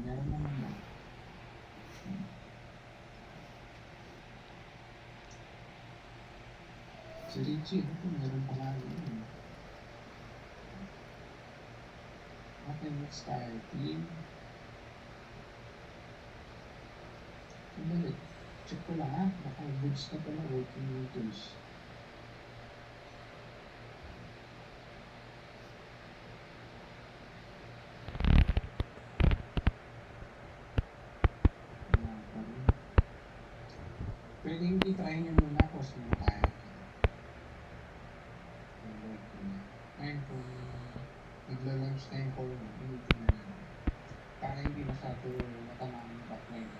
meron naman na. Si Richie, ito meron pala yun. Okay, let's start. Team. Sandali. Check ko lang ha. Baka goods na pala working meters. Pwede hindi try nyo muna pause muna tayo. Ngayon kung nagla-launch na yung call mo, hindi na yan. Para hindi masyado matamaan yung backline.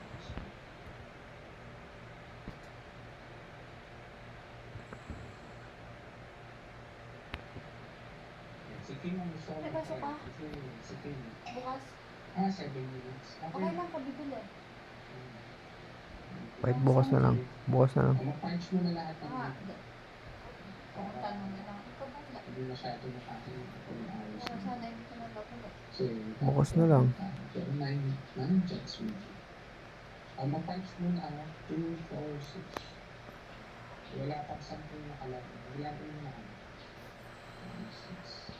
Si Kim ang gusto ko. May pasok ka? Si Kim. Bukas? 7 minutes. Okay lang, kabibili. Kahit bukas na lang. Bukas na lang. Mag-punch mo na lahat ng Hindi. Pumunta mo na lang. Ikaw ba wala? hindi masyado nakakain ko yung hours. Sana hindi ko na bagulo. Bukas na lang. Pero 9 checks mo. Mag-punch mo na 2, 4, 6. Wala pang 10 nakalagay. Wala pa yung nakalagay. 6.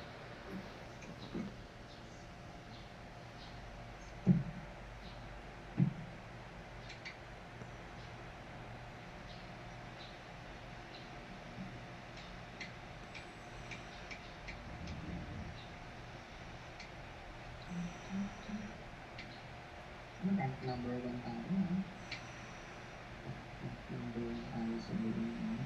Number 1 tayo.